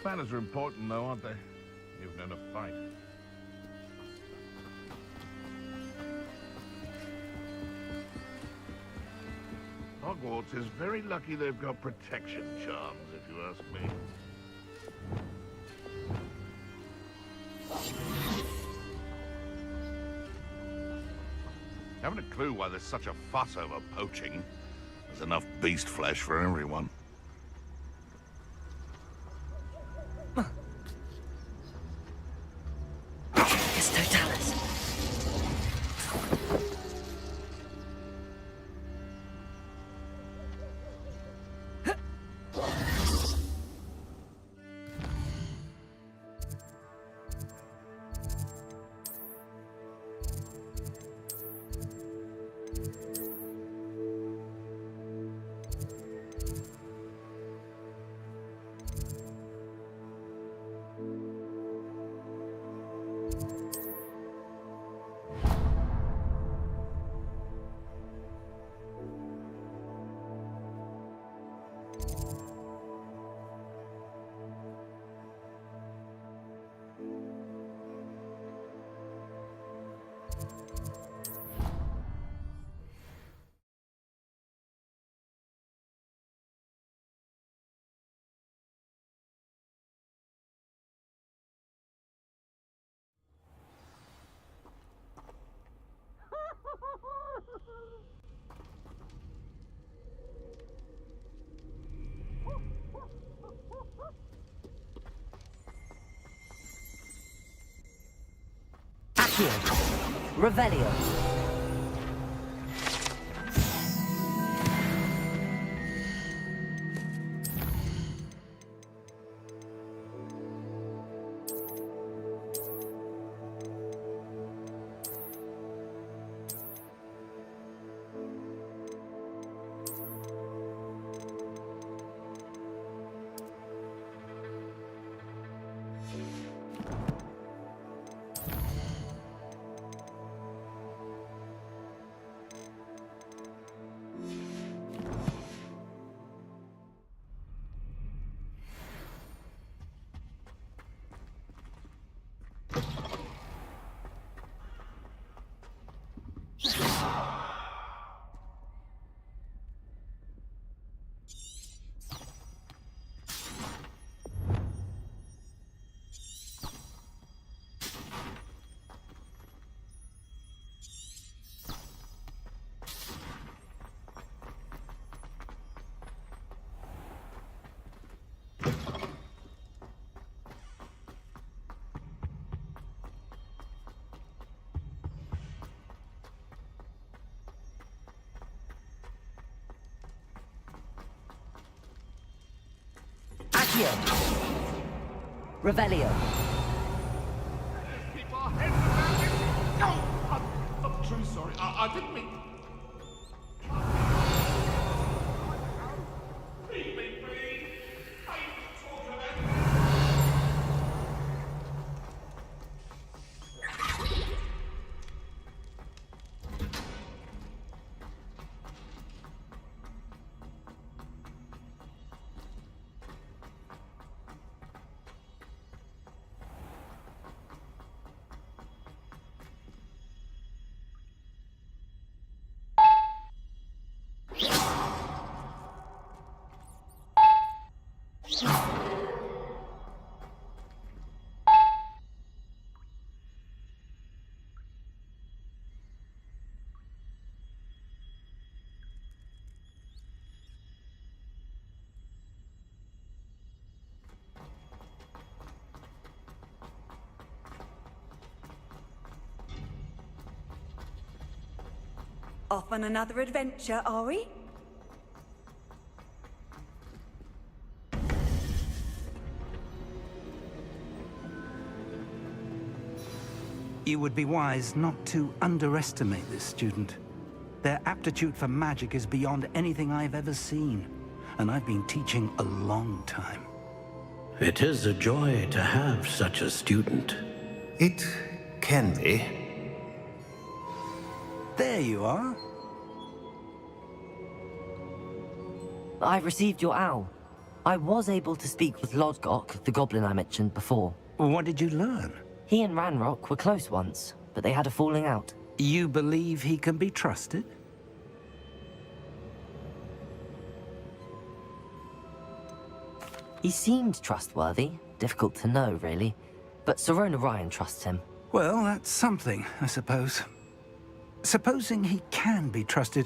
Manners are important, though, aren't they? Even in a fight. Hogwarts is very lucky they've got protection charms, if you ask me. Haven't a clue why there's such a fuss over poaching. There's enough beast flesh for everyone. It's Totalis. Revelio. Revelio. Keep our heads around it. No! I'm truly sorry. I didn't mean... Leave me be. I need to talk to them. Off on another adventure, are we? You would be wise not to underestimate this student. Their aptitude for magic is beyond anything I've ever seen, and I've been teaching a long time. It is a joy to have such a student. It can be. There you are. I received your owl. I was able to speak with Lodgok, the goblin I mentioned before. What did you learn? He and Ranrock were close once, but they had a falling out. You believe he can be trusted? He seemed trustworthy. Difficult to know, really. But Sirona Ryan trusts him. Well, that's something, I suppose. Supposing he can be trusted,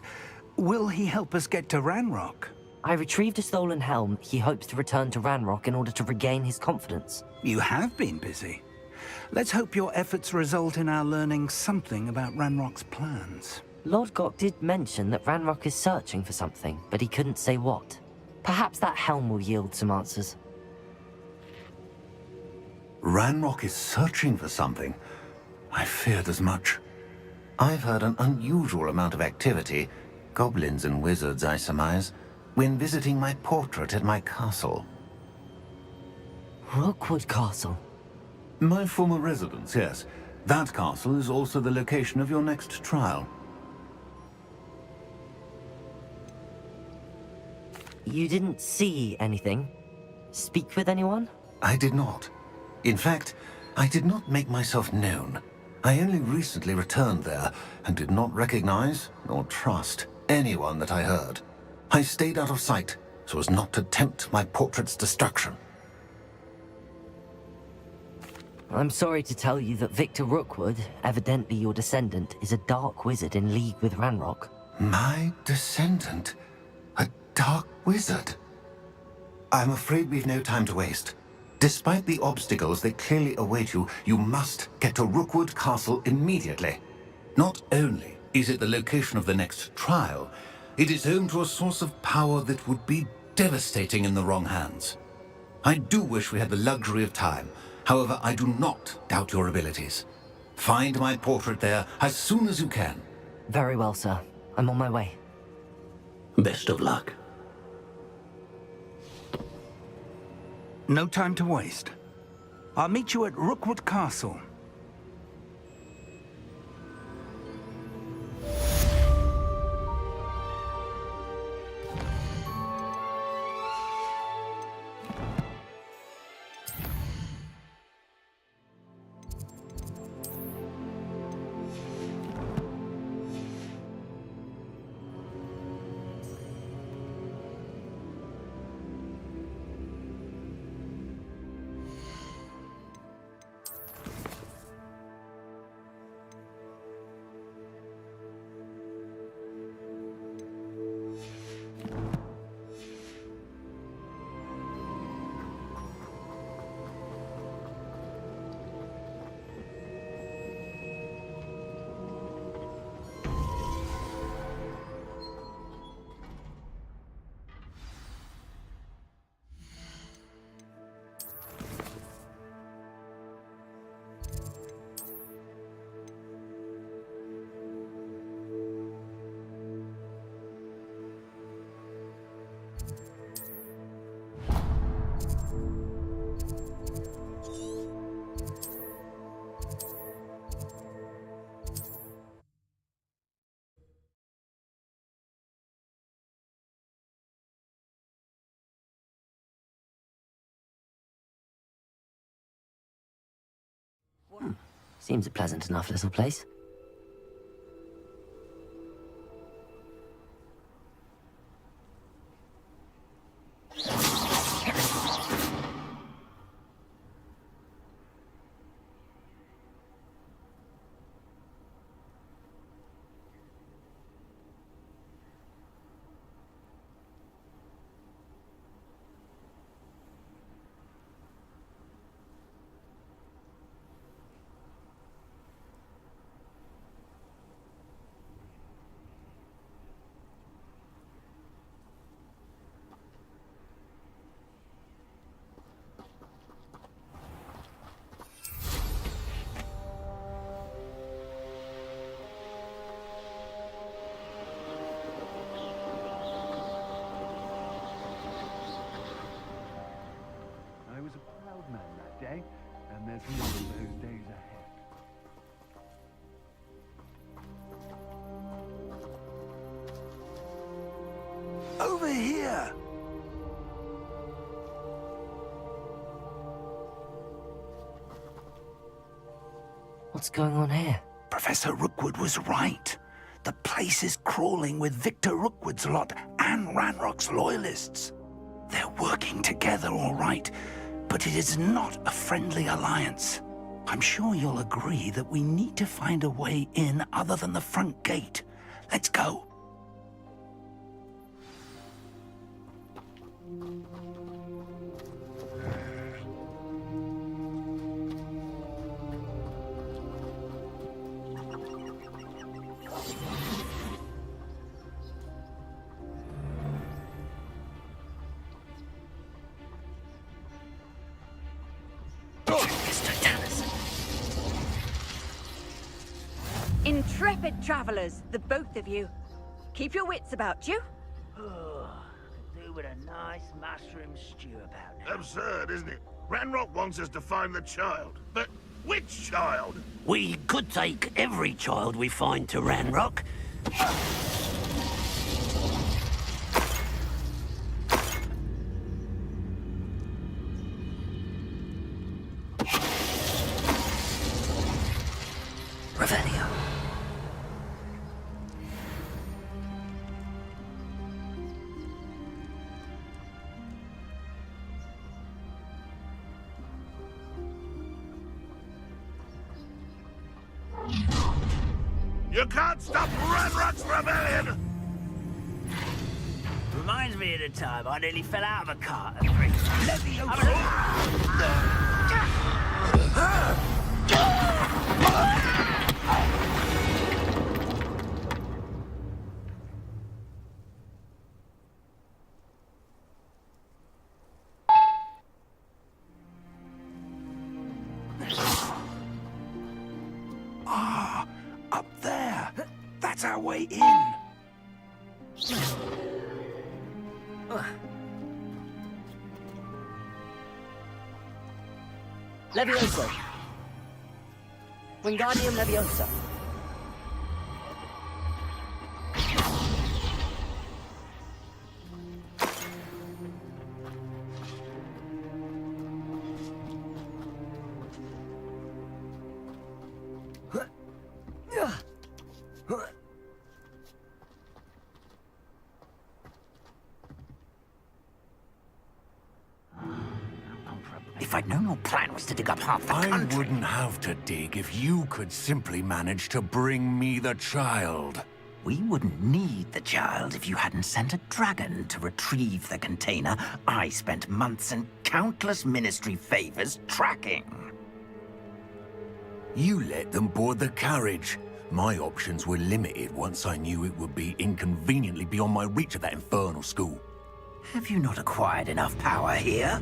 will he help us get to Ranrock? I retrieved a stolen helm. He hopes to return to Ranrock in order to regain his confidence. You have been busy. Let's hope your efforts result in our learning something about Ranrock's plans. Lodgok did mention that Ranrock is searching for something, but he couldn't say what. Perhaps that helm will yield some answers. Ranrock is searching for something. I feared as much. I've heard an unusual amount of activity, goblins and wizards, I surmise, when visiting my portrait at my castle. Rookwood Castle. My former residence, yes. That castle is also the location of your next trial. You didn't see anything? Speak with anyone? I did not. In fact, I did not make myself known. I only recently returned there and did not recognize nor trust anyone that I heard. I stayed out of sight so as not to tempt my portrait's destruction. I'm sorry to tell you that Victor Rookwood, evidently your descendant, is a dark wizard in league with Ranrock. My descendant? A dark wizard? I'm afraid we've no time to waste. Despite the obstacles that clearly await you, you must get to Rookwood Castle immediately. Not only is it the location of the next trial, it is home to a source of power that would be devastating in the wrong hands. I do wish we had the luxury of time. However, I do not doubt your abilities. Find my portrait there as soon as you can. Very well, sir. I'm on my way. Best of luck. No time to waste. I'll meet you at Rookwood Castle. Seems a pleasant enough little place. I was a proud man that day, and there's more of those days ahead. Over here! What's going on here? Professor Rookwood was right. The place is crawling with Victor Rookwood's lot and Ranrock's loyalists. They're working together, all right, but it is not a friendly alliance. I'm sure you'll agree that we need to find a way in other than the front gate. Let's go. Intrepid travelers, the both of you. Keep your wits about you. Do with a nice mushroom stew about now. Absurd, isn't it? Ranrock wants us to find the child. But which child? We could take every child we find to Ranrock. Revelio. You can't stop Ranrock's rebellion! Reminds me of the time I nearly fell out of a cart at 3. Up there. That's our way in. Levioso. Wingardium Leviosa. If I'd known your plan was to dig up half the I country... wouldn't have to dig if you could simply manage to bring me the child. We wouldn't need the child if you hadn't sent a dragon to retrieve the container I spent months and countless ministry favors tracking. You let them board the carriage. My options were limited once I knew it would be inconveniently beyond my reach at that infernal school. Have you not acquired enough power here?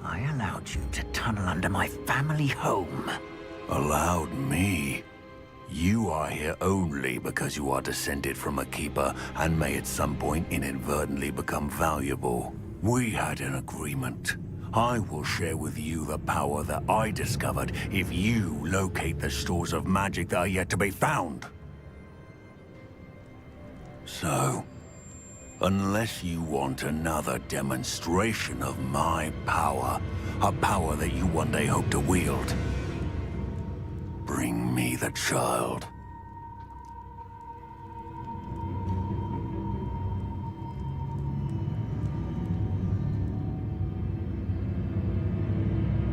I allowed you to tunnel under my family home. Allowed me? You are here only because you are descended from a keeper and may at some point inadvertently become valuable. We had an agreement. I will share with you the power that I discovered if you locate the stores of magic that are yet to be found. So, unless you want another demonstration of my power, a power that you one day hope to wield, bring me the child.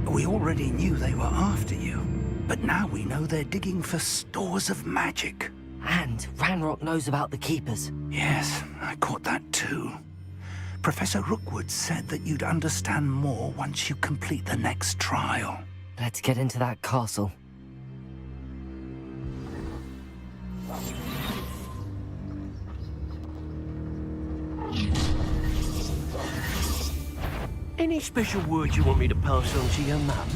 We already knew they were after you, but now we know they're digging for stores of magic. And Ranrock knows about the Keepers. Yes, I caught that too. Professor Rookwood said that you'd understand more once you complete the next trial. Let's get into that castle. Any special words you want me to pass on to your mum?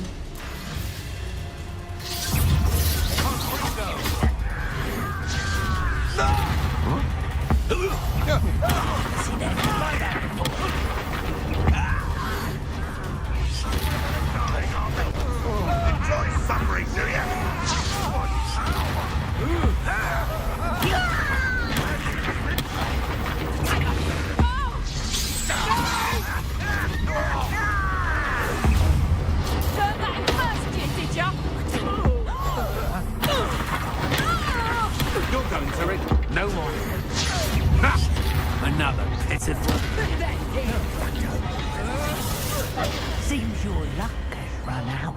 Enjoy suffering, do you? Turn that in first, did ya? No more. Another pitiful. Seems your luck has run out.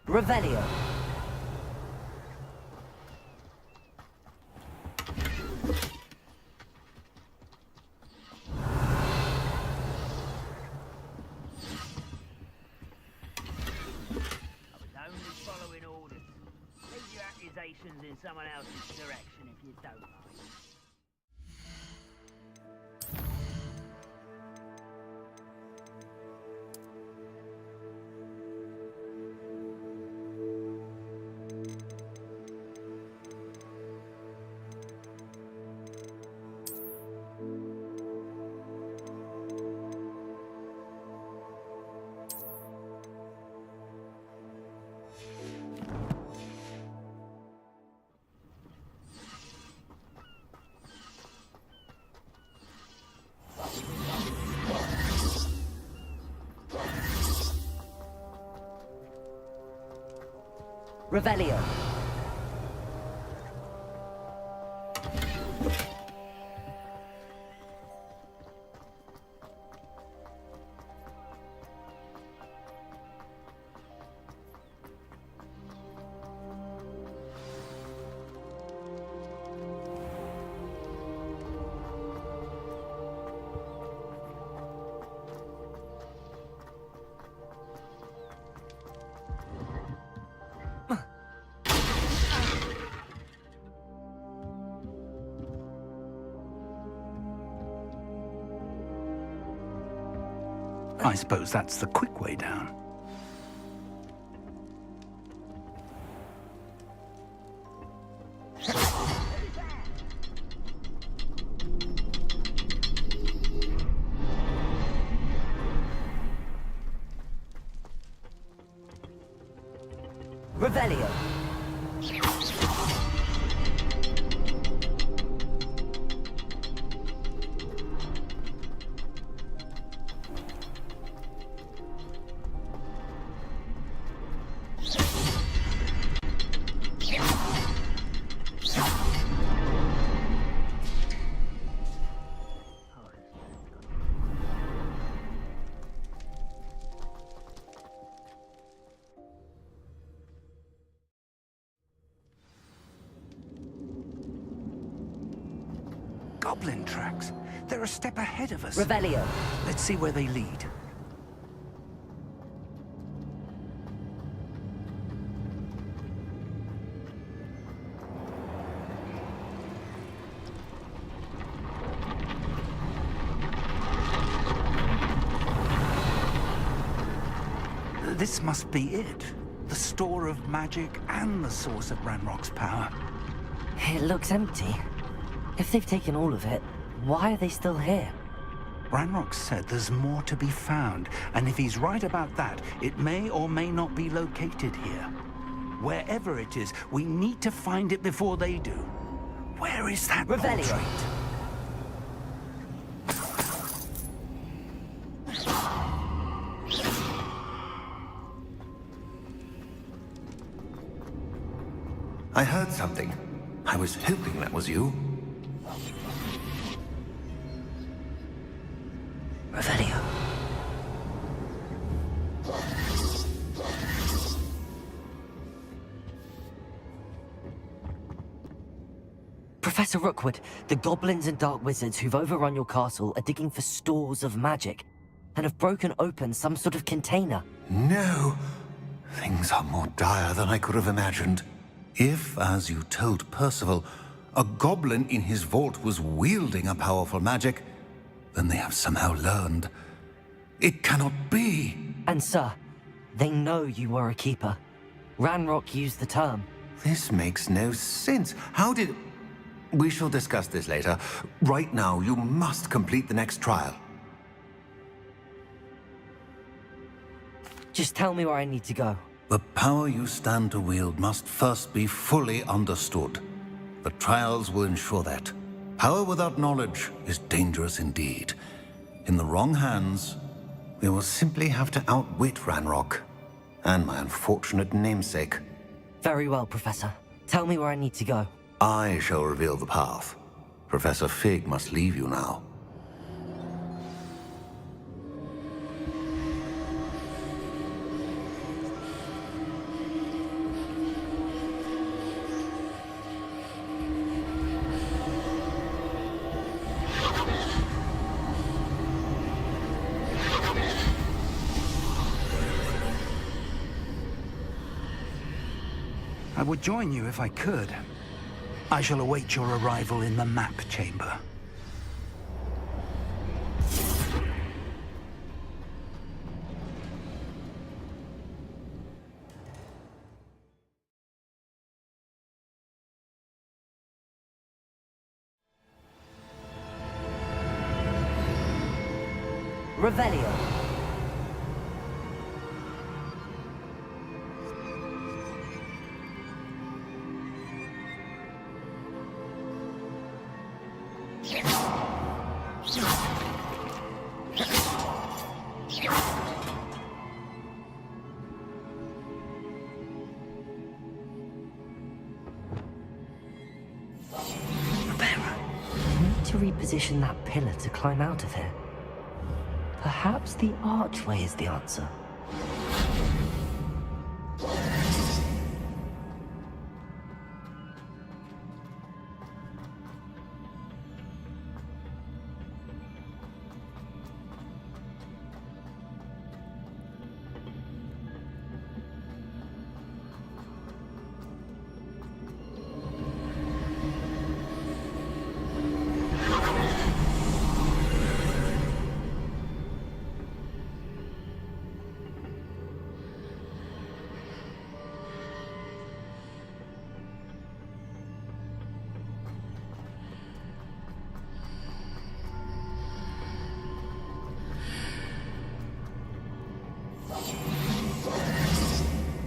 Revelio. Following orders. Leave your accusations in someone else's direction if you don't mind. Revelio. I suppose that's the quick way down. Revelio. Goblin tracks. They're a step ahead of us. Revelio. Let's see where they lead. This must be it. The store of magic and the source of Ranrock's power. It looks empty. If they've taken all of it, why are they still here? Ranrock said there's more to be found, and if he's right about that, it may or may not be located here. Wherever it is, we need to find it before they do. Where is that Revelio. portrait? I heard something. I was hoping that was you. Revelio. Professor Rookwood, the goblins and dark wizards who've overrun your castle are digging for stores of magic and have broken open some sort of container. No. Things are more dire than I could have imagined. If, as you told Percival, a goblin in his vault was wielding a powerful magic, then they have somehow learned. It cannot be. And sir, they know you were a keeper. Ranrock used the term. This makes no sense. How did... We shall discuss this later. Right now, you must complete the next trial. Just tell me where I need to go. The power you stand to wield must first be fully understood. The trials will ensure that. Power without knowledge is dangerous indeed. In the wrong hands, We will simply have to outwit Ranrock. And my unfortunate namesake. Very well, Professor. Tell me where I need to go. I shall reveal the path. Professor Fig must leave you now. I would join you if I could. I shall await your arrival in the map chamber. Revelio. To reposition that pillar to climb out of here. Perhaps the archway is the answer.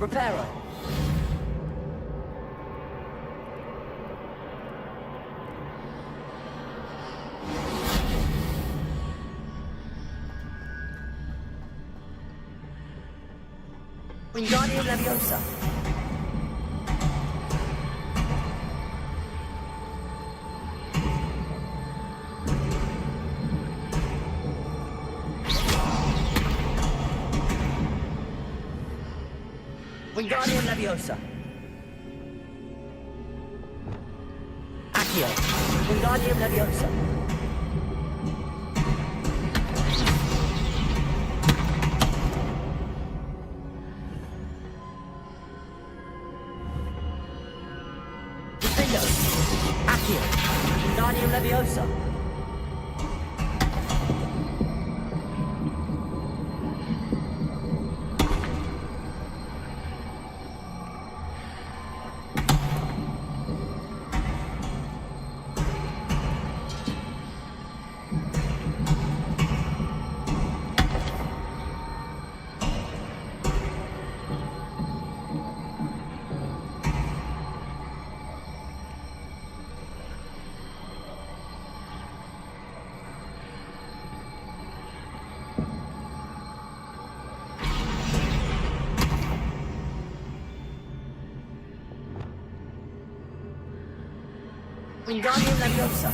Reparo. Wingardium Leviosa. Wingardium Leviosa. Accio. Wingardium Leviosa. Defendo. Accio. Wingardium Leviosa. Wingardium Leviosa.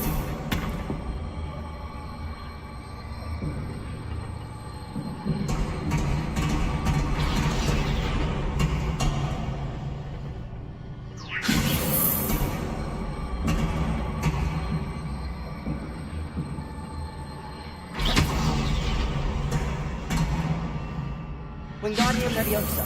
Wingardium Leviosa.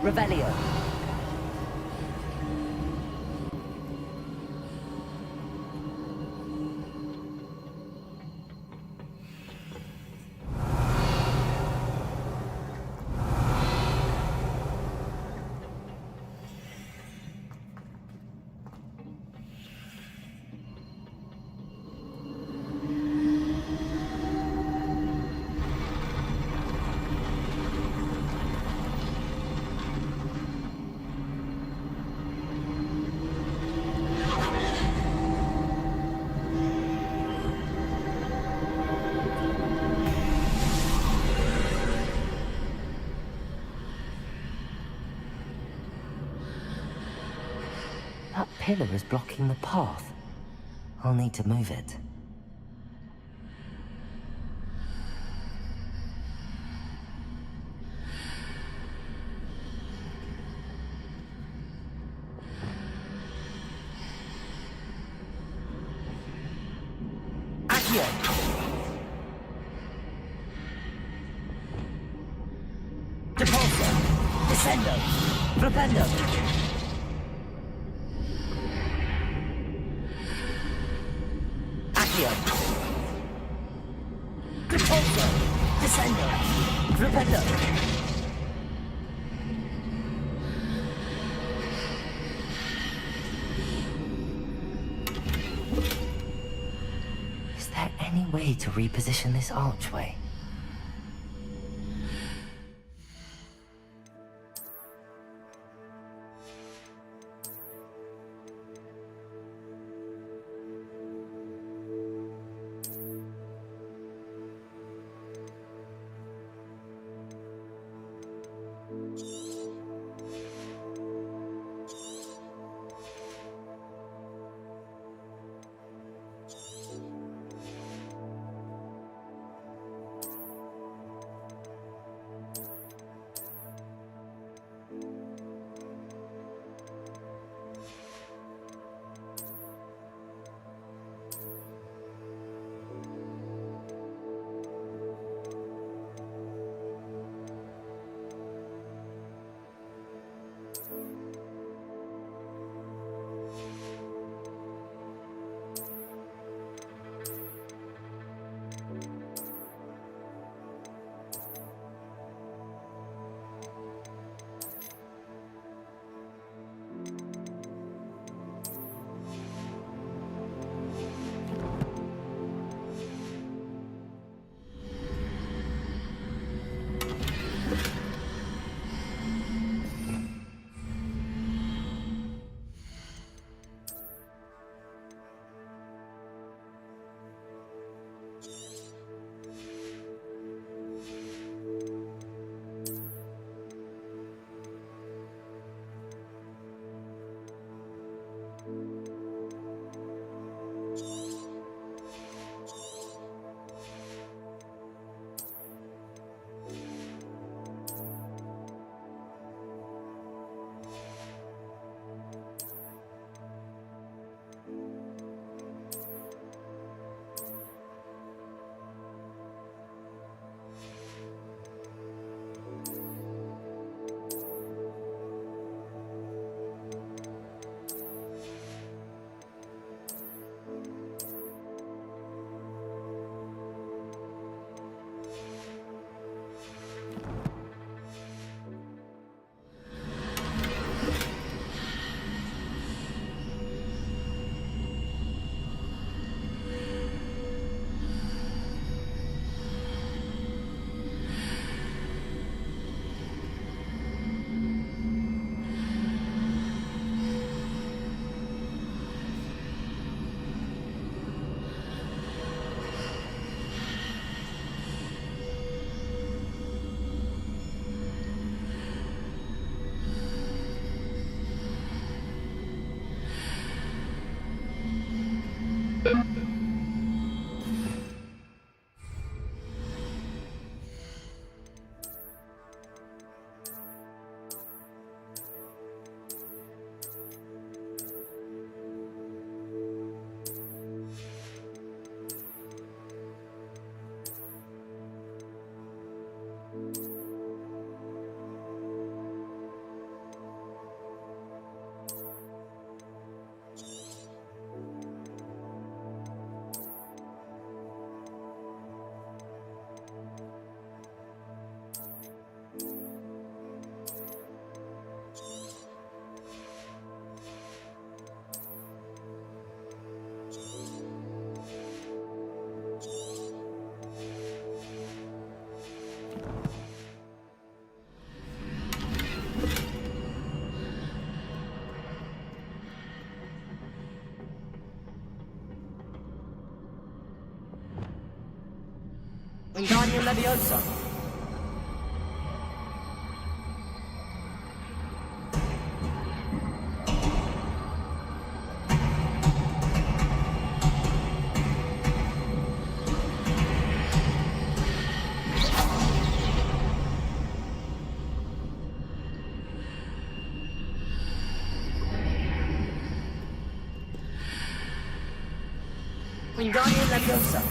Revelio. That pillar is blocking the path. I'll need to move it. Accio! Depulso! Descendo! Flipendo! Depulso! Descendo! Flipendo! Is there any way to reposition this archway? Wingardium Leviosa. Wingardium Leviosa.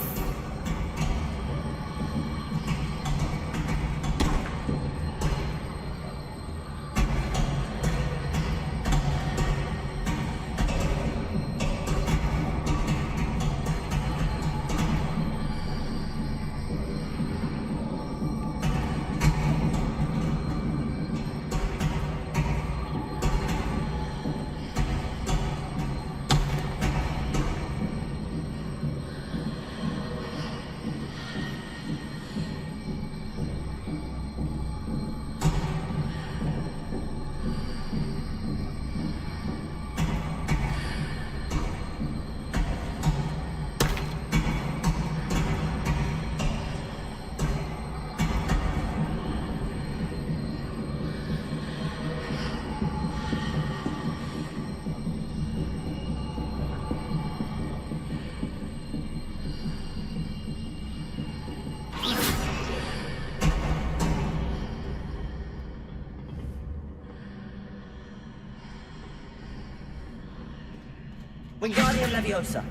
Wingardium Leviosa.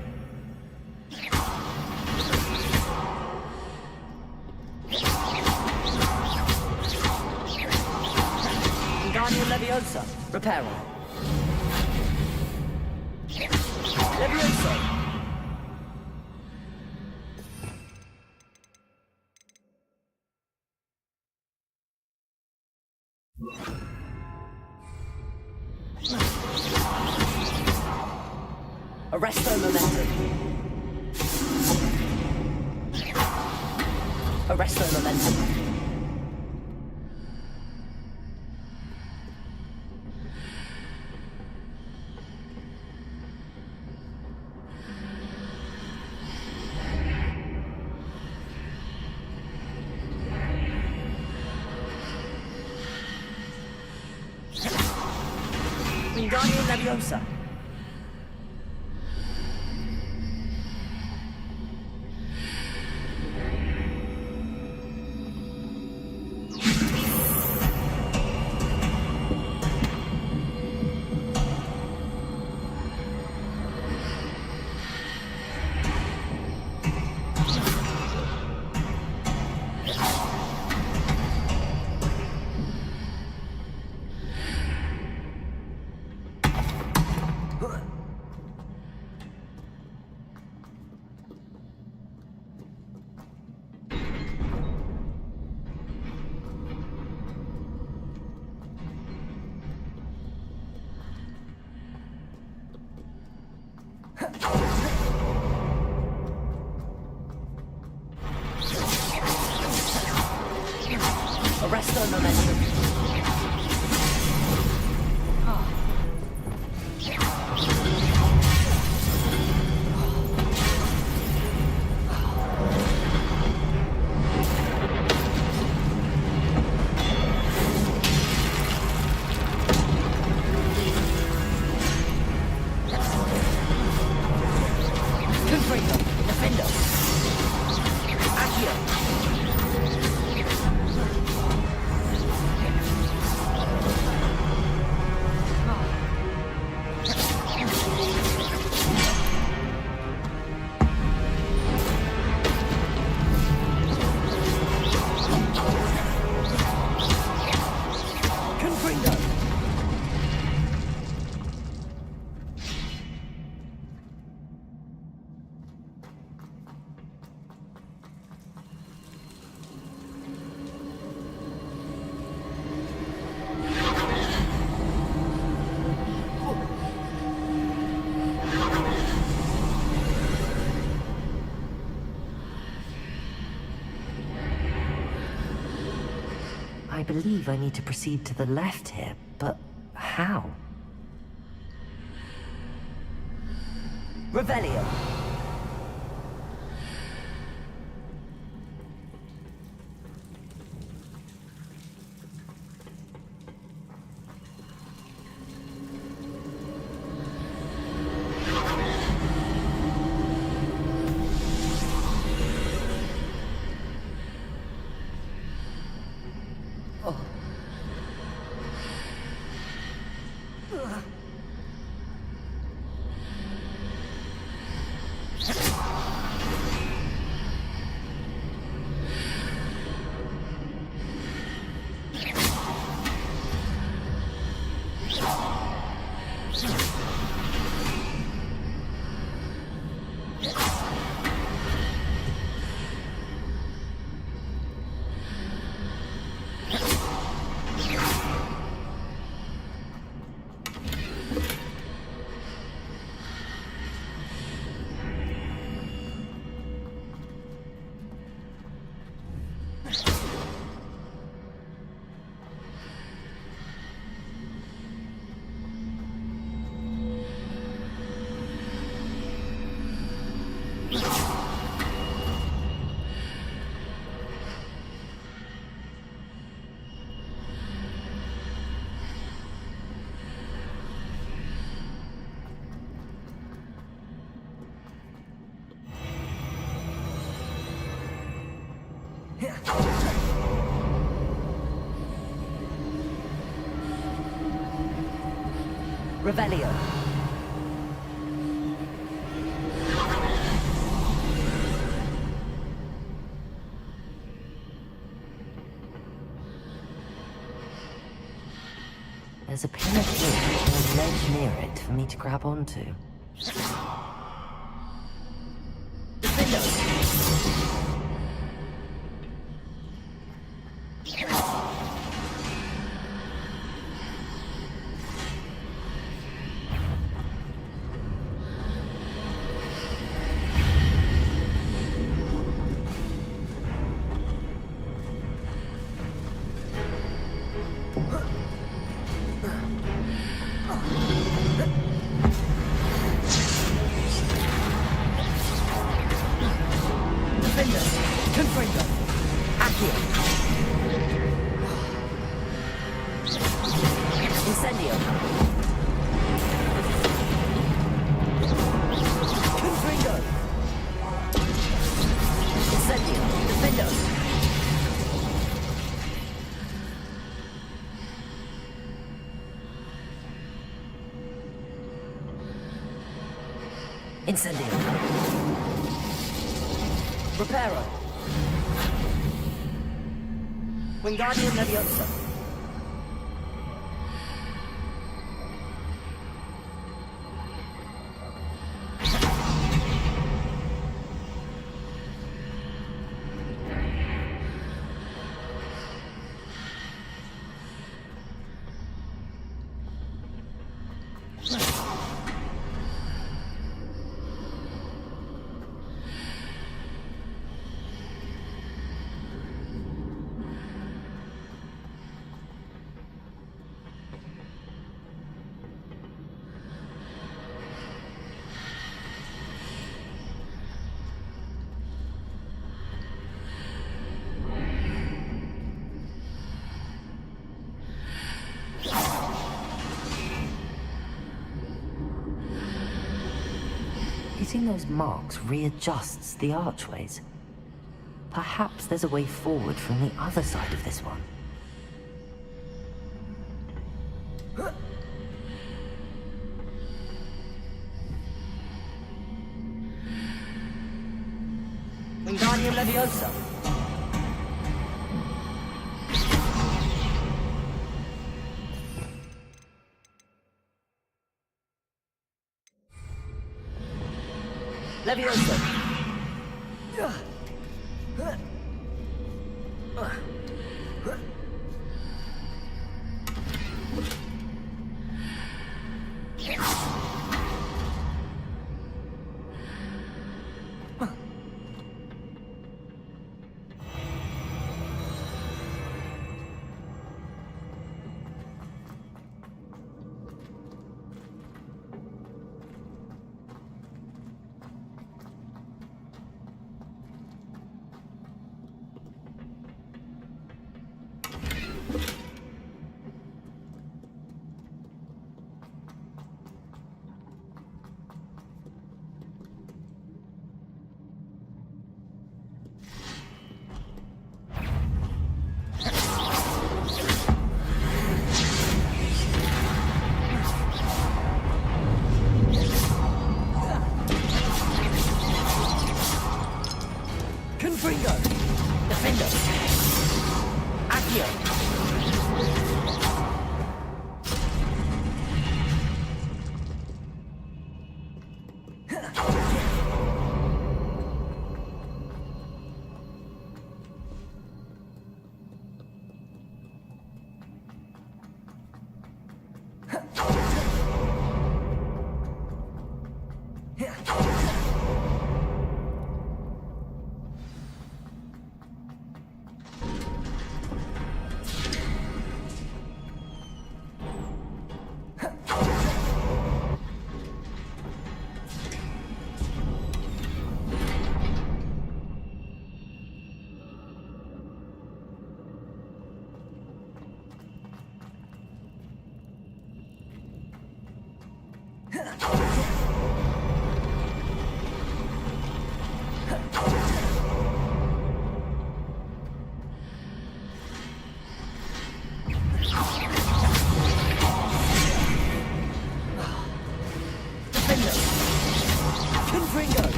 Wingardium Leviosa. Reparo. Leviosa. Arresto Momentum. Arresto Momentum. Wingardium Leviosa. Arresto Momentum. Confringo. Defendo. Accio. I believe I need to proceed to the left here, but how? Revelio. Revelio. There's a pin of wood and a ledge near it for me to grab onto. Incendio. Reparo. Wingardium Leviosa. Hitting those marks readjusts the archways. Perhaps there's a way forward from the other side of this one. Wingardium Leviosa. Leviosa. Confringo. Defender. Accio.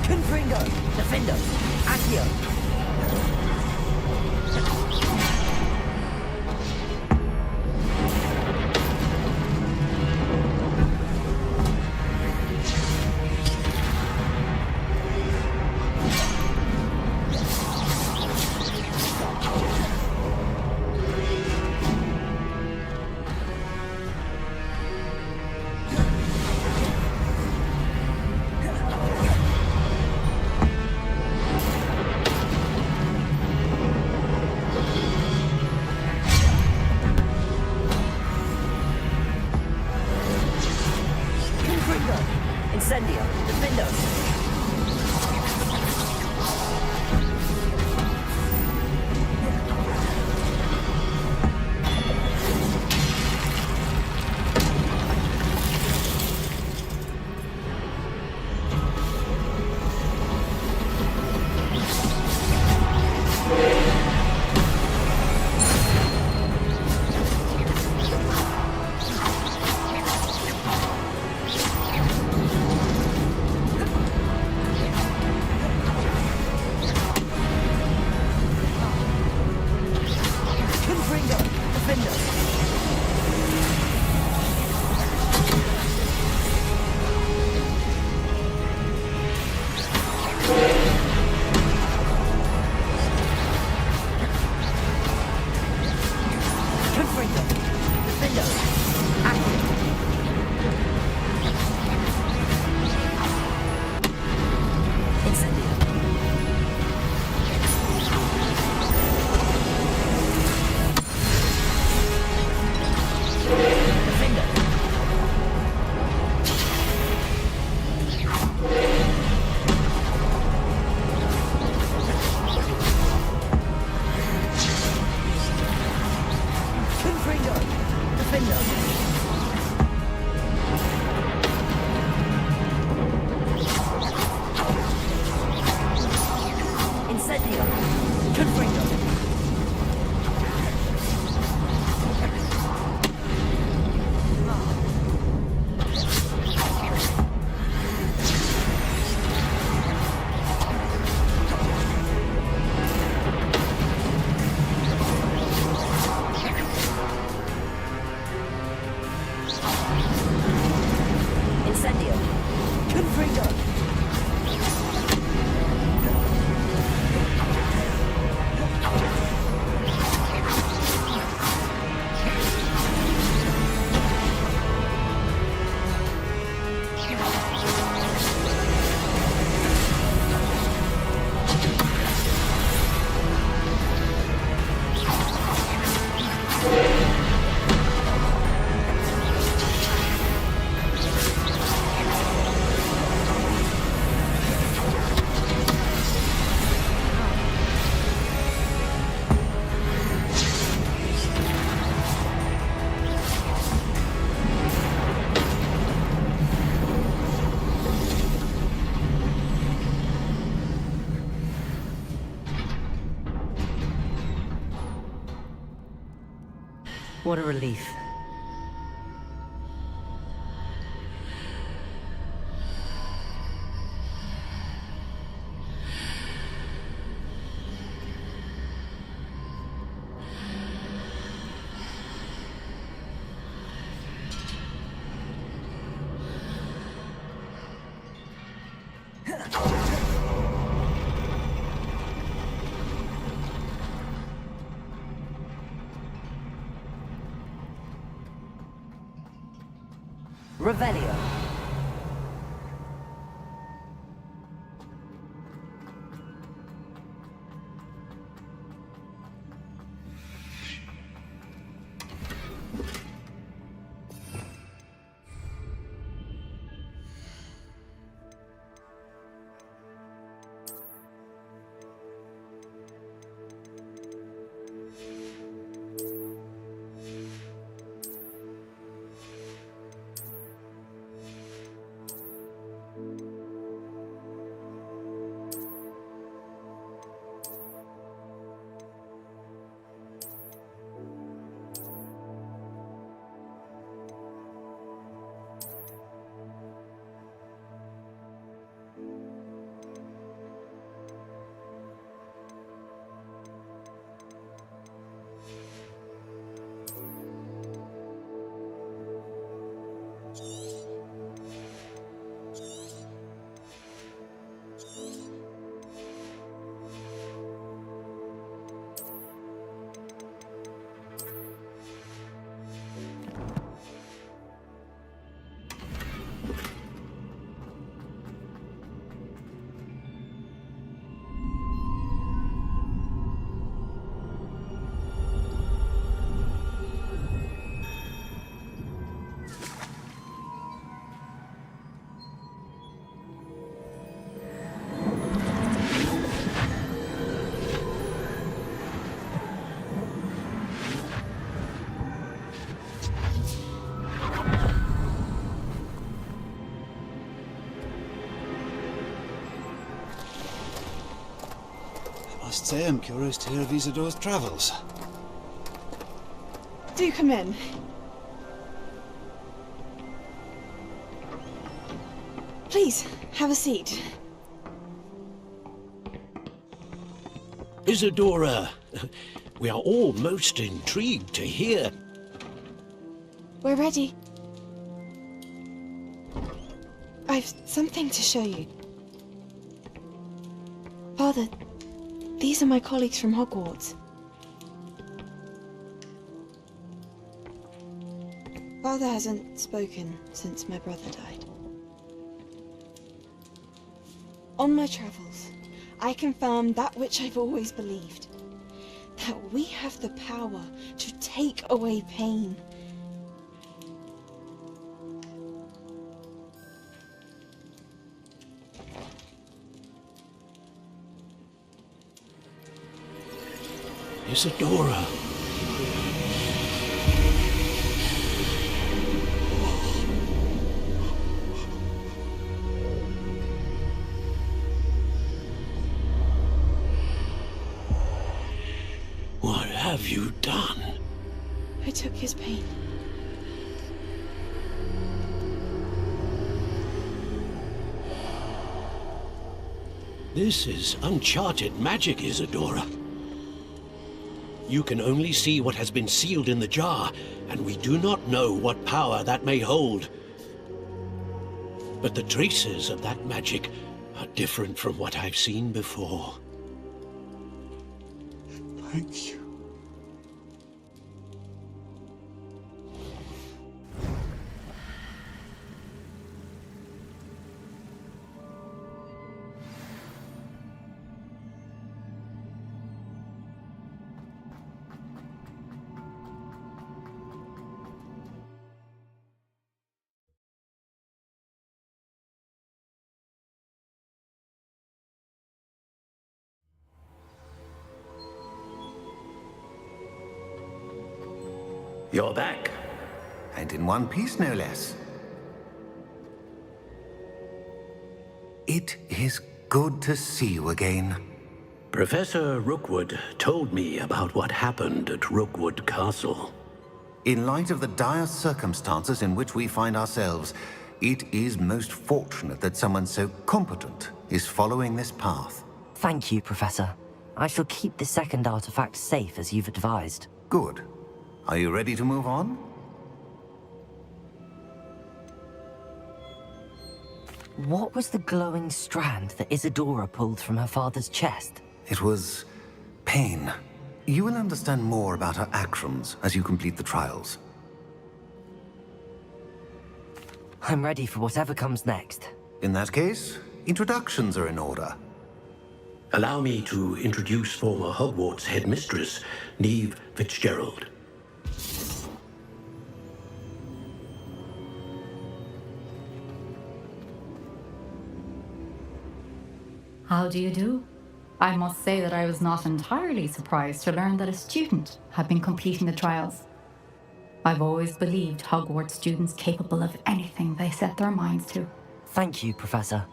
Confringo, Defendo, Accio. Incendio, Defendo. What a relief. Revelio. Must say I'm curious to hear of Isadore's travels. Do come in. Please, have a seat. Isadora, we are all most intrigued to hear. We're ready. I've something to show you. Father, these are my colleagues from Hogwarts. Father hasn't spoken since my brother died. On my travels, I confirmed that which I've always believed. That we have the power to take away pain. Isadora. What have you done? I took his pain. This is uncharted magic, Isadora. You can only see what has been sealed in the jar, and we do not know what power that may hold. But the traces of that magic are different from what I've seen before. Thank you. You're back. And in one piece, no less. It is good to see you again. Professor Rookwood told me about what happened at Rookwood Castle. In light of the dire circumstances in which we find ourselves, it is most fortunate that someone so competent is following this path. Thank you, Professor. I shall keep the second artifact safe as you've advised. Good. Are you ready to move on? What was the glowing strand that Isadora pulled from her father's chest? It was pain. You will understand more about her actions as you complete the trials. I'm ready for whatever comes next. In that case, introductions are in order. Allow me to introduce former Hogwarts headmistress, Neve Fitzgerald. How do you do? I must say that I was not entirely surprised to learn that a student had been completing the trials. I've always believed Hogwarts students capable of anything they set their minds to. Thank you, Professor.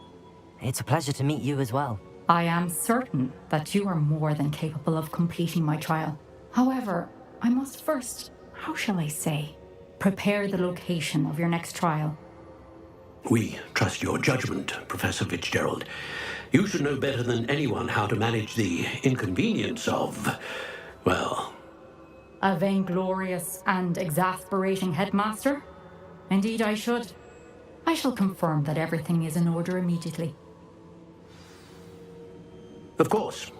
It's a pleasure to meet you as well. I am certain that you are more than capable of completing my trial. However, I must first, how shall I say, prepare the location of your next trial. We trust your judgment, Professor Fitzgerald. You should know better than anyone how to manage the inconvenience of, well... A vainglorious and exasperating headmaster? Indeed I should. I shall confirm that everything is in order immediately. Of course.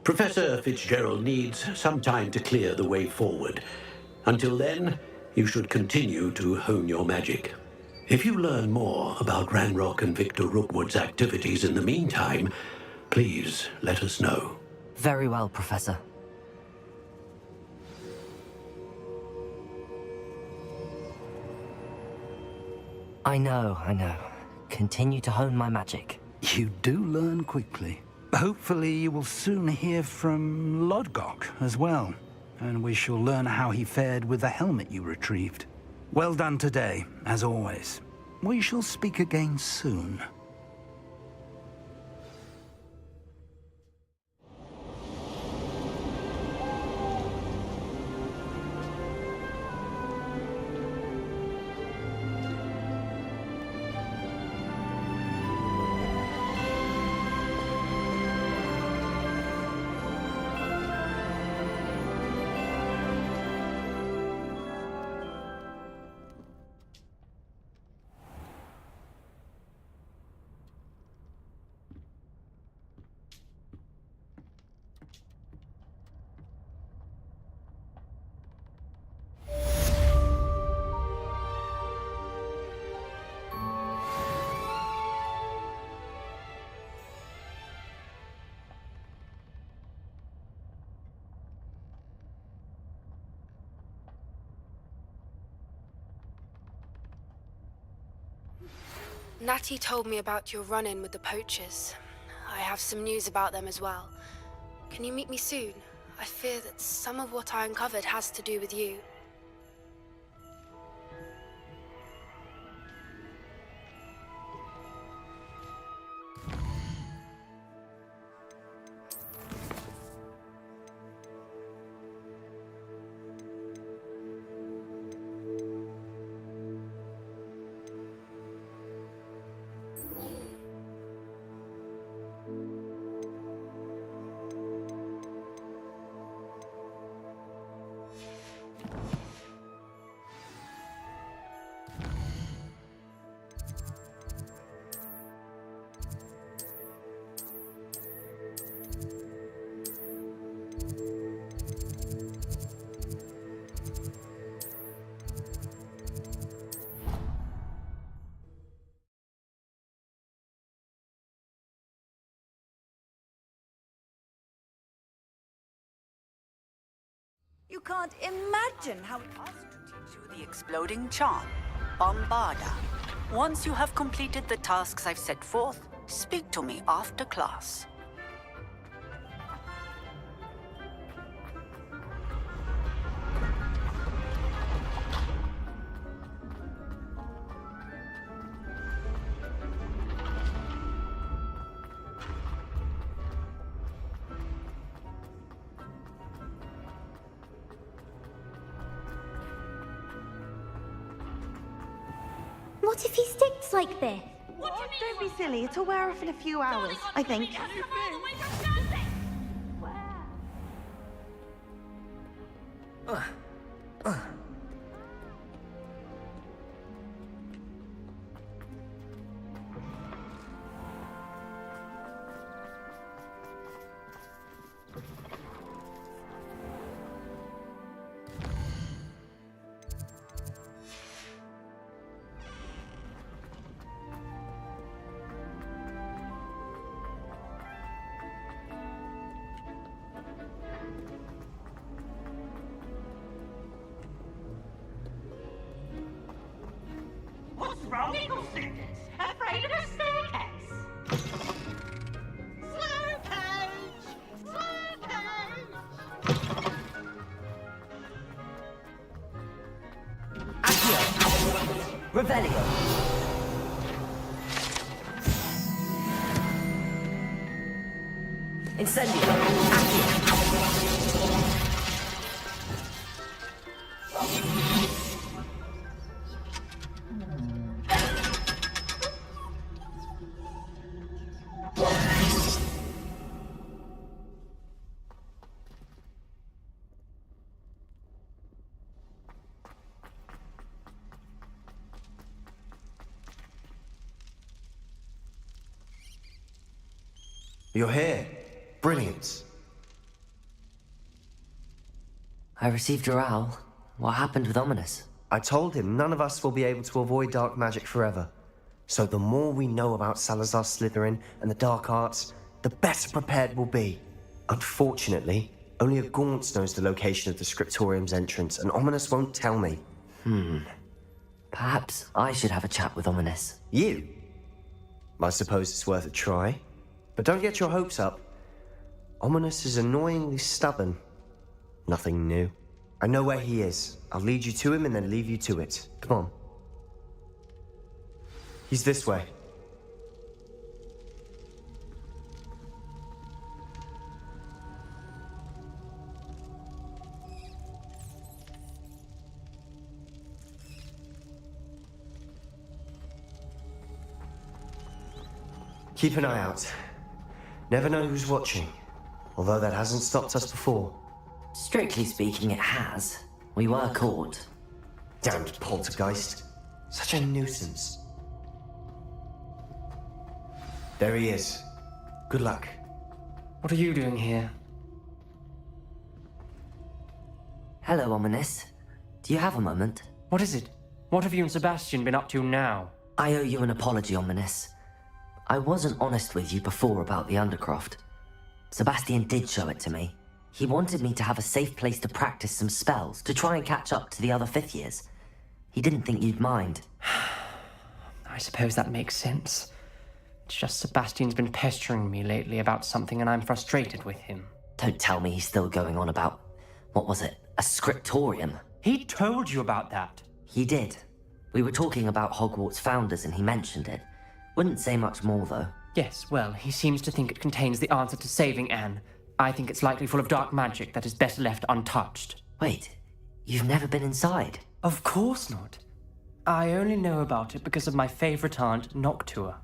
Professor Fitzgerald needs some time to clear the way forward. Until then, you should continue to hone your magic. If you learn more about Ranrock and Victor Rookwood's activities in the meantime, please let us know. Very well, Professor. I know. Continue to hone my magic. You do learn quickly. Hopefully you will soon hear from Lodgok as well, and we shall learn how he fared with the helmet you retrieved. Well done today, as always. We shall speak again soon. Natty told me about your run-in with the poachers. I have some news about them as well. Can you meet me soon? I fear that some of what I uncovered has to do with you. You can't imagine how it Asked to teach you the exploding charm, Bombarda. Once you have completed the tasks I've set forth, speak to me after class. What if he sticks like this? What? Don't be silly. It'll wear off in a few hours, I think. What's wrong, little students? Afraid of a staircase? Slow page! Slow page! Accio! Revelio! Incendio! Accio! You're here. Brilliant. I received your owl. What happened with Ominous? I told him none of us will be able to avoid dark magic forever. So the more we know about Salazar Slytherin and the dark arts, the better prepared we'll be. Unfortunately, only a Gaunt knows the location of the Scriptorium's entrance, and Ominous won't tell me. Perhaps I should have a chat with Ominous. You? I suppose it's worth a try. But don't get your hopes up. Ominous is annoyingly stubborn. Nothing new. I know where he is. I'll lead you to him and then leave you to it. Come on. He's this way. Keep an eye out. Never know who's watching, although that hasn't stopped us before. Strictly speaking, it has. We were caught. Damned poltergeist. Such a nuisance. There he is. Good luck. What are you doing here? Hello, Ominous. Do you have a moment? What is it? What have you and Sebastian been up to now? I owe you an apology, Ominous. I wasn't honest with you before about the Undercroft. Sebastian did show it to me. He wanted me to have a safe place to practice some spells, to try and catch up to the other 5th years. He didn't think you'd mind. I suppose that makes sense. It's just Sebastian's been pestering me lately about something and I'm frustrated with him. Don't tell me he's still going on about, what was it, a scriptorium? He told you about that. He did. We were talking about Hogwarts founders and he mentioned it. Wouldn't say much more though. Yes, well, he seems to think it contains the answer to saving Anne. I think it's likely full of dark magic that is better left untouched. Wait, you've never been inside? Of course not. I only know about it because of my favorite aunt, Noctua.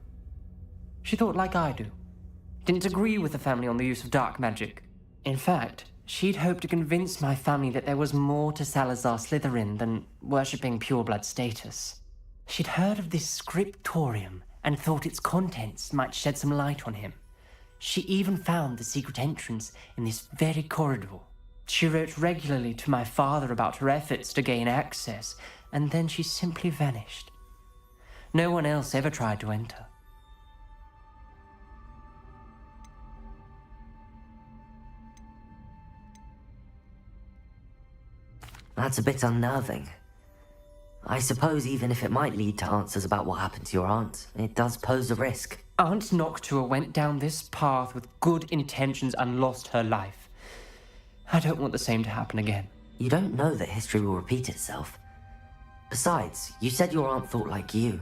She thought like I do. Didn't agree with the family on the use of dark magic. In fact, she'd hoped to convince my family that there was more to Salazar Slytherin than worshipping pureblood status. She'd heard of this scriptorium and thought its contents might shed some light on him. She even found the secret entrance in this very corridor. She wrote regularly to my father about her efforts to gain access, and then she simply vanished. No one else ever tried to enter. That's a bit unnerving. I suppose even if it might lead to answers about what happened to your aunt, it does pose a risk. Aunt Noctua went down this path with good intentions and lost her life. I don't want the same to happen again. You don't know that history will repeat itself. Besides, you said your aunt thought like you.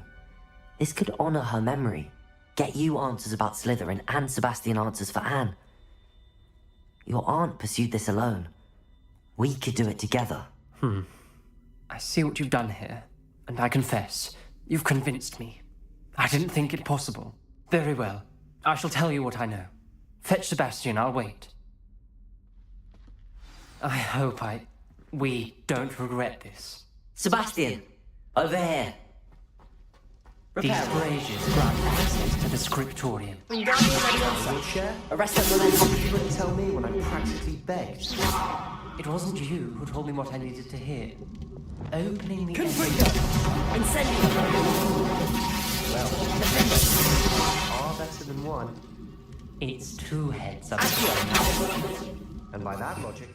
This could honor her memory, get you answers about Slytherin and Sebastian answers for Anne. Your aunt pursued this alone. We could do it together. I see what you've done here, and I confess, you've convinced me. I didn't think it possible. Very well. I shall tell you what I know. Fetch Sebastian, I'll wait. I hope we don't regret this. Sebastian, over here. These braziers grant access to the scriptorium. Arrest them. You wouldn't tell me when I practically begged. It wasn't you who told me what I needed to hear. Opening the Well, are better than one. It's two heads up. And by that logic,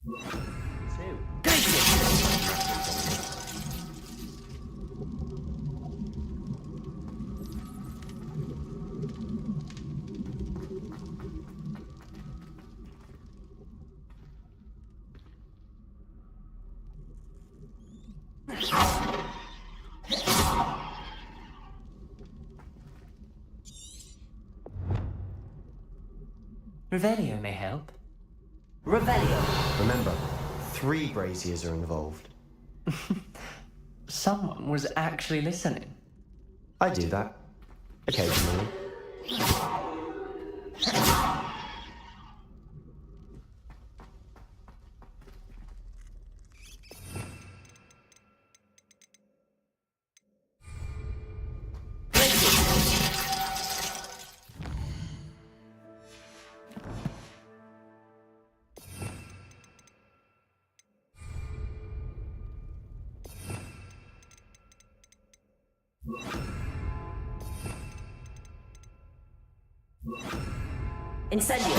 two. Revelio may help. Revelio. Remember, 3 braziers are involved. Someone was actually listening. I do that. Occasionally. Incendio.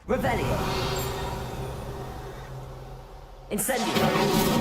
Revelio. Incendio.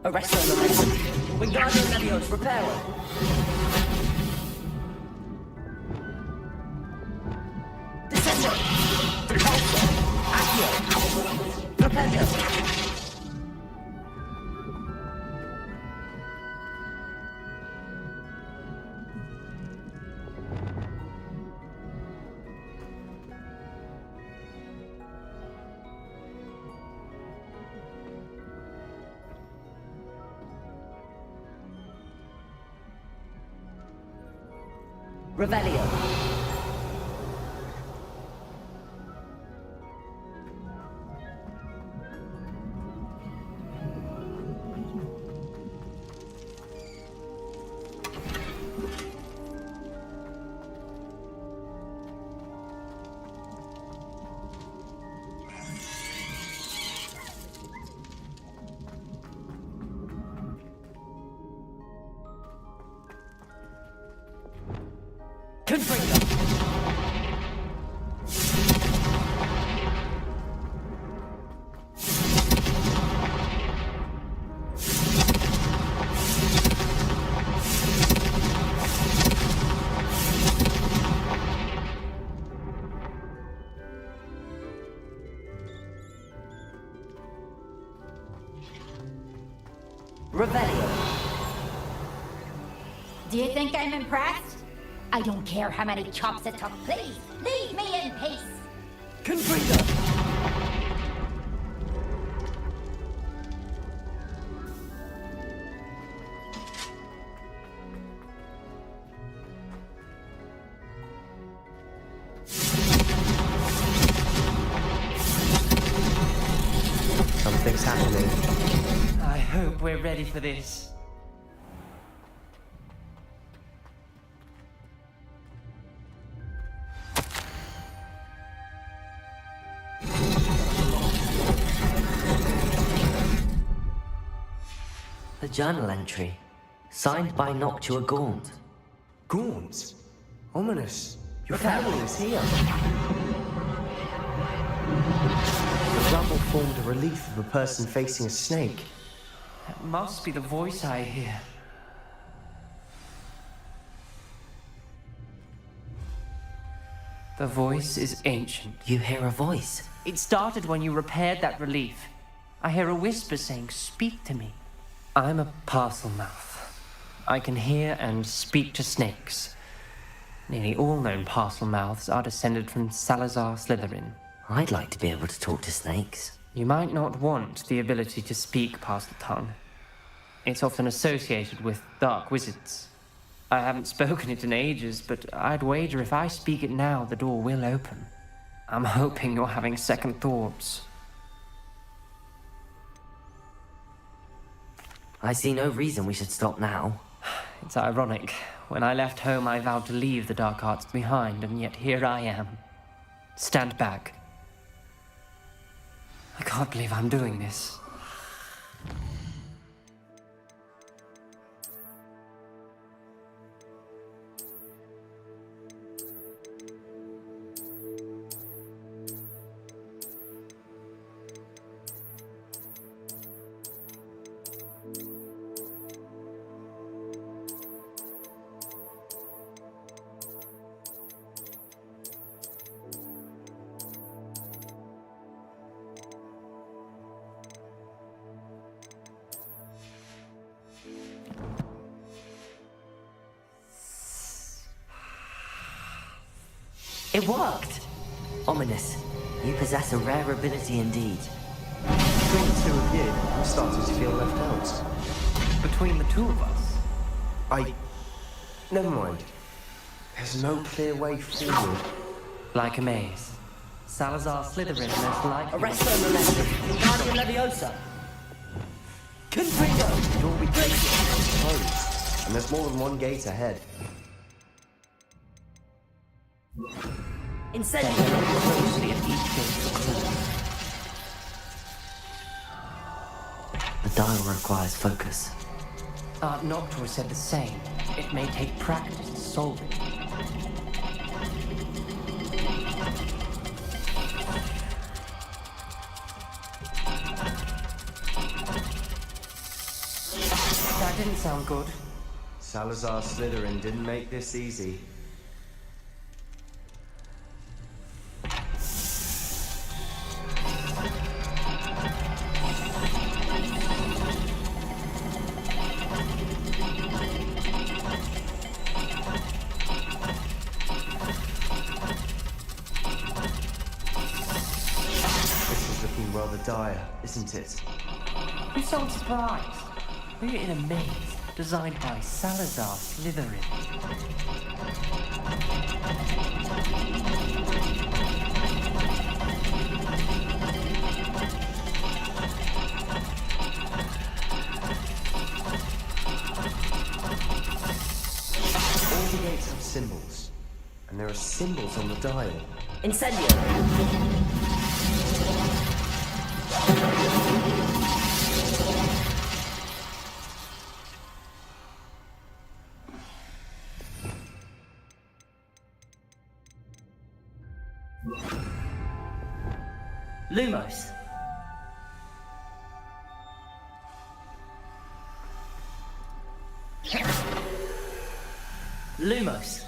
Arresto Wingardium Leviosa, Reparo. Descendo. Pulsar. Accio. Propello. Revelio. Confringo. Revelio. Do you think I'm impressed? I don't care how many chops it took. Please, leave me in peace. Confringo. Something's happening. I hope we're ready for this. A journal entry, signed by Noctua Gaunt. Gaunt? Ominous. Your family is here. The rubble formed a relief of a person facing a snake. That must be the voice I hear. The voice is ancient. You hear a voice? It started when you repaired that relief. I hear a whisper saying, "Speak to me." I'm a parcel mouth. I can hear and speak to snakes. Nearly all known parcel mouths are descended from Salazar Slytherin. I'd like to be able to talk to snakes. You might not want the ability to speak past the tongue. It's often associated with dark wizards. I haven't spoken it in ages, but I'd wager if I speak it now, the door will open. I'm hoping you're having second thoughts. I see no reason we should stop now. It's ironic. When I left home, I vowed to leave the dark arts behind, and yet here I am. Stand back. I can't believe I'm doing this. It worked! Ominous. You possess a rare ability indeed. Between the two of you, I'm starting to feel left out. Between the two of us? Never mind. There's no clear way forward. Like a maze. Salazar Slytherin most likely... Arresto Molestum. Guardian Leviosa. Confringo. The door we came from is closed, and there's more than one gate ahead. Incendio. Closely at each gate for clues. The dial requires focus. Art Noctua said the same. It may take practice to solve it. That didn't sound good. Salazar Slytherin didn't make this easy. This is looking rather dire, isn't it? You sound surprised. We're in a maze designed by Salazar Slytherin. All the gates have symbols, and there are symbols on the dial. Incendio! Lumos. Lumos.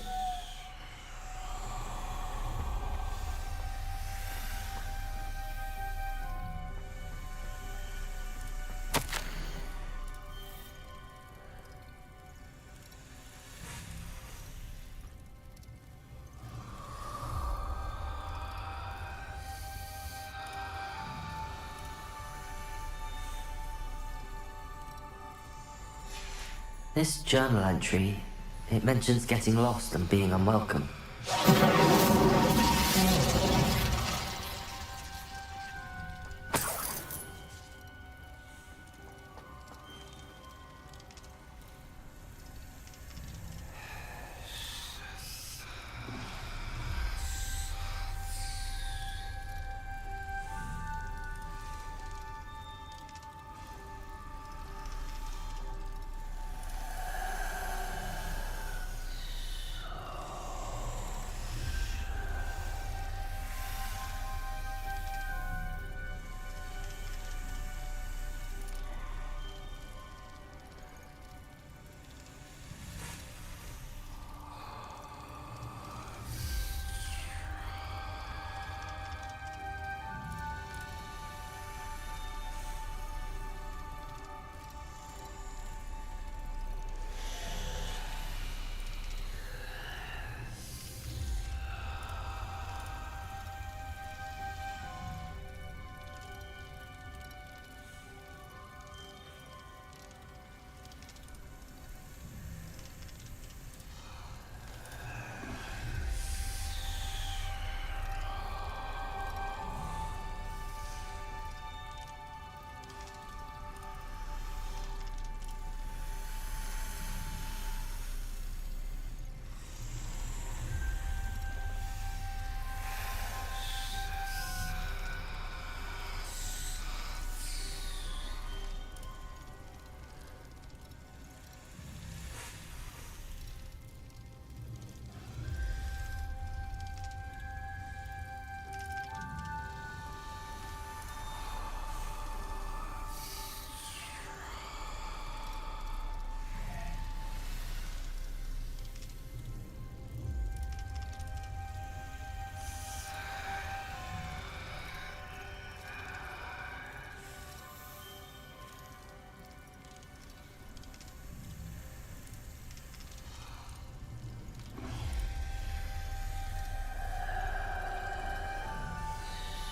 This journal entry, it mentions getting lost and being unwelcome.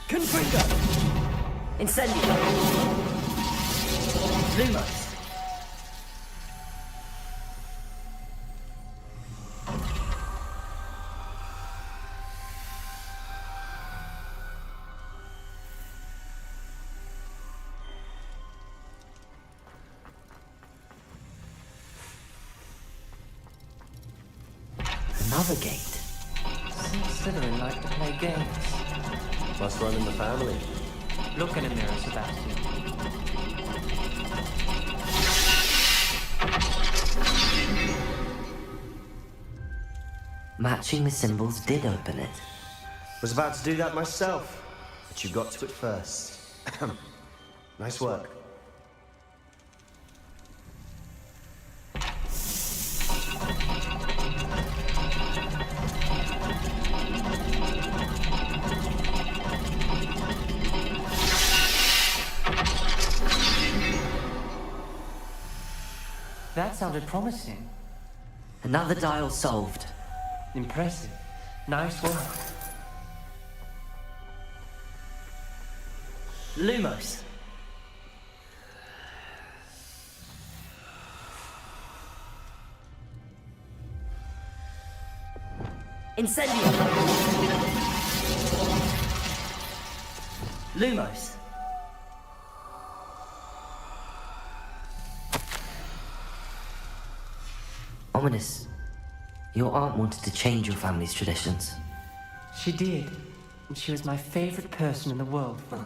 Confringo! Incendio! Lumos! Another gate. Seems Slytherin like to play games. Must run in the family. Look in a mirror, Sebastian. Matching the symbols did open it. Was about to do that myself, but you got to it first. Nice work. sounded promising. Another dial solved. Impressive. Nice work. Lumos. Incendio. Lumos. Ominous. Your aunt wanted to change your family's traditions. She did. And she was my favorite person in the world for it.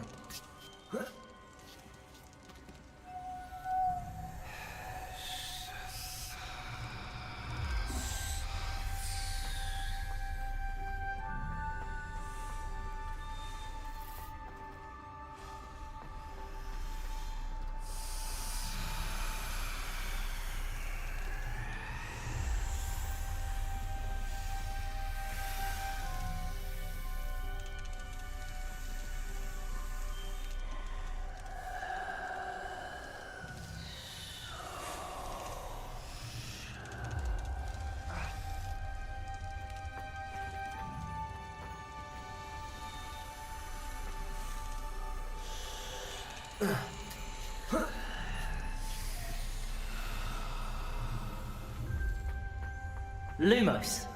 Lumos.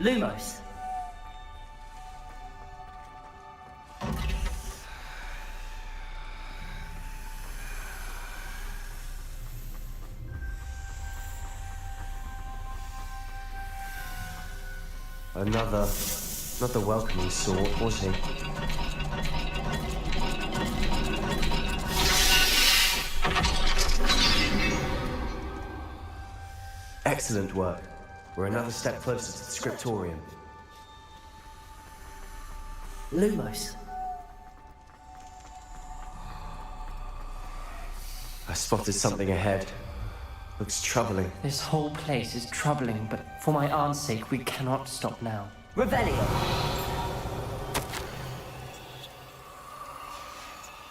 Lumos. Another, not the welcoming sort, was he? Excellent work. We're another step closer to the scriptorium. Lumos. I spotted something ahead. Looks troubling. This whole place is troubling, but for my aunt's sake, we cannot stop now. Revelio.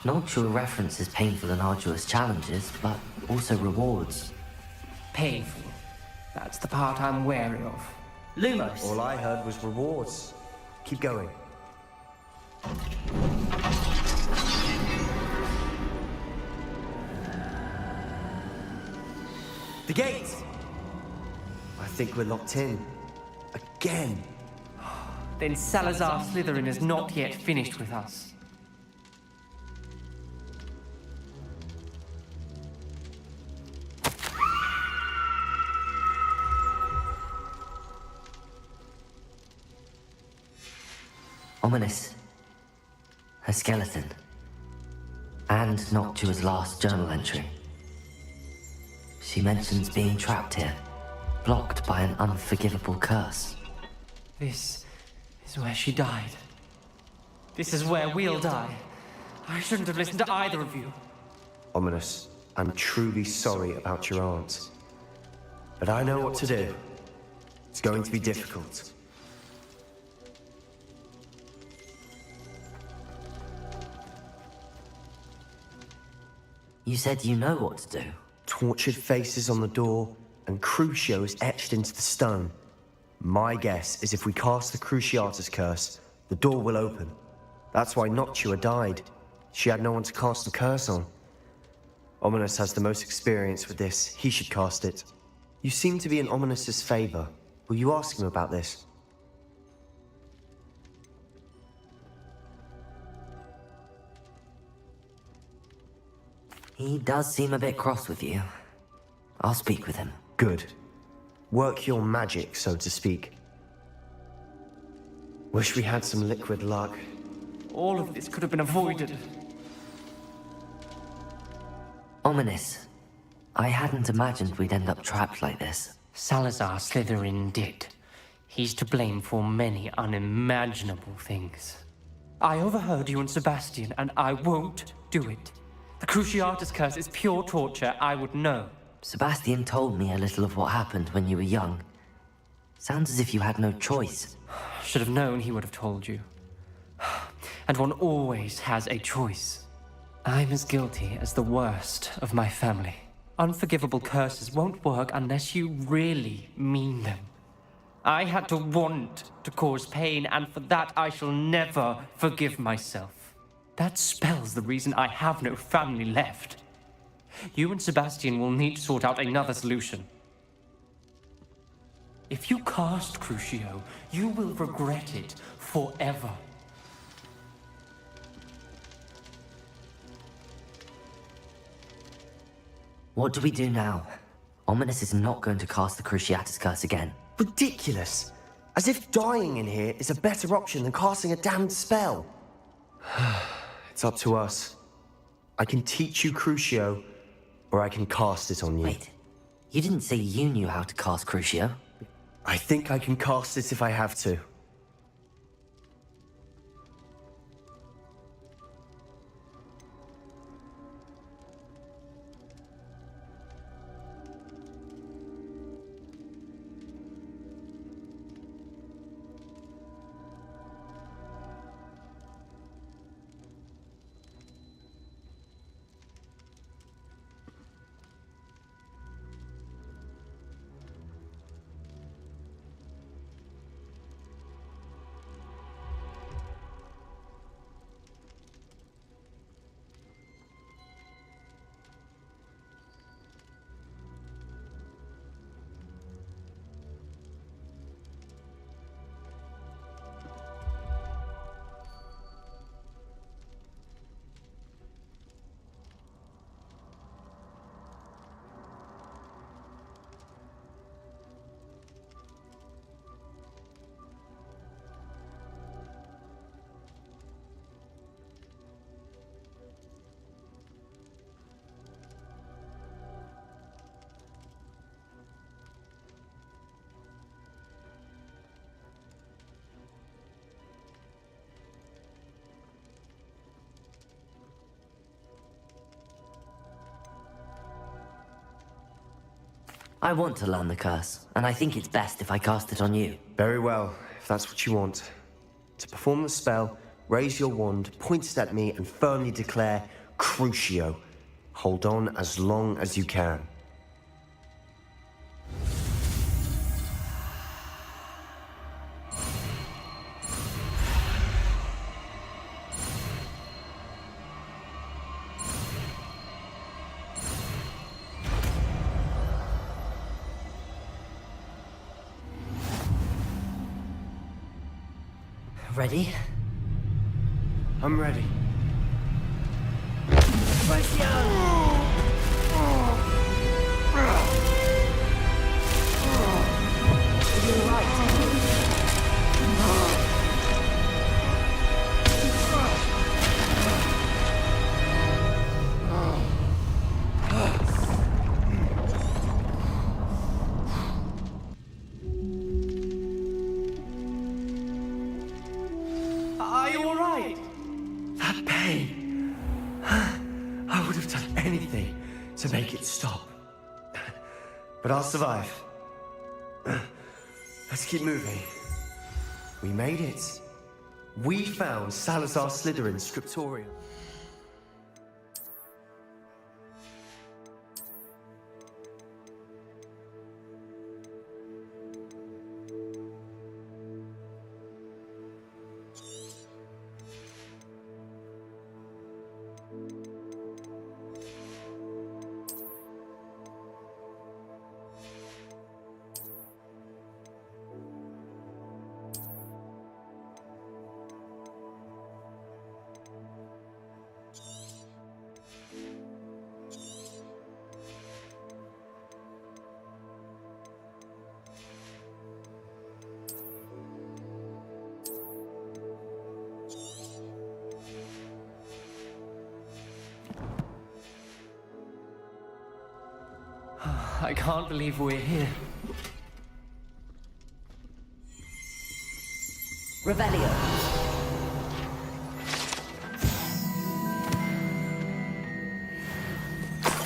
Noctua references painful and arduous challenges, but also rewards. Painful. That's the part I'm wary of. Lumos. All I heard was rewards. Keep going. The gate! I think we're locked in. Again. Then Salazar Slytherin is not yet finished with us. Ominous. Her skeleton. And Noctua's last journal entry. She mentions being trapped here, blocked by an unforgivable curse. This is where she died. This is where we'll die. I shouldn't have listened to either of you. Ominous, I'm truly sorry about your aunt. But I know what to do. It's going to be difficult. You said you know what to do. tortured faces on the door, and Crucio is etched into the stone. My guess is if we cast the Cruciatus curse, the door will open. That's why Noctua died. She had no one to cast the curse on. Ominous has the most experience with this. He should cast it. You seem to be in Ominous's favor. Will you ask him about this? He does seem a bit cross with you. I'll speak with him. Good. Work your magic, so to speak. Wish we had some liquid luck. All of this could have been avoided. Ominous. I hadn't imagined we'd end up trapped like this. Salazar Slytherin did. He's to blame for many unimaginable things. I overheard you and Sebastian, and I won't do it. The Cruciatus curse is pure torture, I would know. Sebastian told me a little of what happened when you were young. Sounds as if you had no choice. Should have known he would have told you. And one always has a choice. I'm as guilty as the worst of my family. Unforgivable curses won't work unless you really mean them. I had to want to cause pain, and for that I shall never forgive myself. That spells the reason I have no family left. You and Sebastian will need to sort out another solution. If you cast Crucio, you will regret it forever. What do we do now? Ominous is not going to cast the Cruciatus curse again. Ridiculous! As if dying in here is a better option than casting a damned spell. It's up to us. I can teach you Crucio, or I can cast it on you. Wait, you didn't say you knew how to cast Crucio? I think I can cast it if I have to. I want to learn the curse, and I think it's best if I cast it on you. Very well, if that's what you want. To perform the spell, raise your wand, point it at me, and firmly declare Crucio. Hold on as long as you can. Ready? I'm ready. Are you alright? That pain. I would have done anything to make it stop. But I'll survive. Let's keep moving. We made it. We found Salazar Slytherin's scriptorium. I can't believe we're here. Revelio.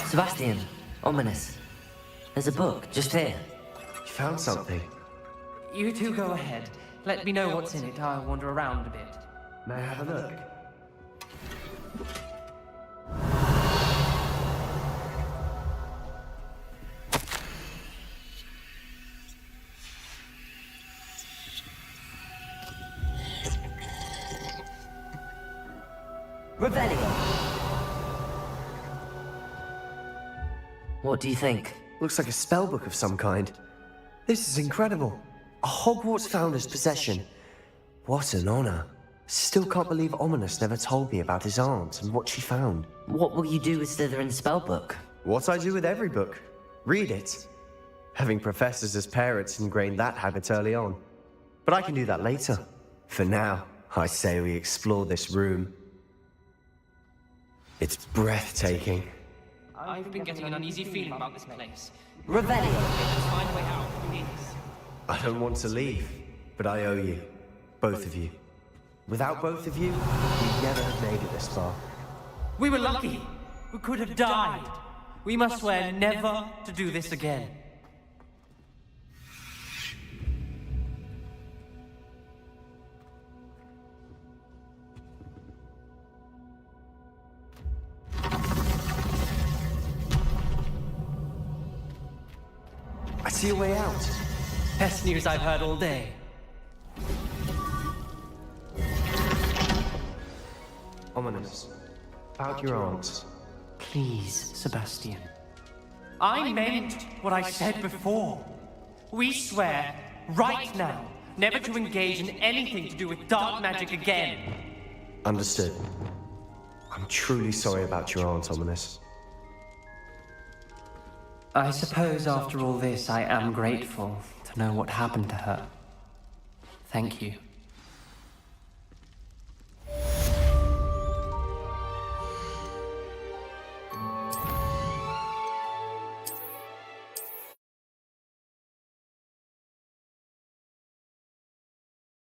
Sebastian, ominous. There's a book just here. You found something? You two go ahead. Let me know what's in it. I'll wander around a bit. May I have a look? Revelio. What do you think? Looks like a spellbook of some kind. This is incredible. A Hogwarts founder's possession. What an honor. Still can't believe Ominous never told me about his aunt and what she found. What will you do with Slytherin's spellbook? What I do with every book. Read it. Having professors as parents ingrained that habit early on. But I can do that later. For now, I say we explore this room. It's breathtaking. I've been getting an uneasy feeling about this place. Revelio. Let's find a way out, please. I don't want to leave, but I owe you. Both of you. Without both of you, we'd never have made it this far. We were lucky. We could have died. We must swear never to do this again. I see a way out. Best news I've heard all day. Ominous. About your aunt. Please, Sebastian. I meant what I said before. We swear, right now, never to engage in anything to do with dark magic again. Understood. I'm truly sorry about your aunt, Ominous. I suppose after all this, I am grateful to know what happened to her. Thank you.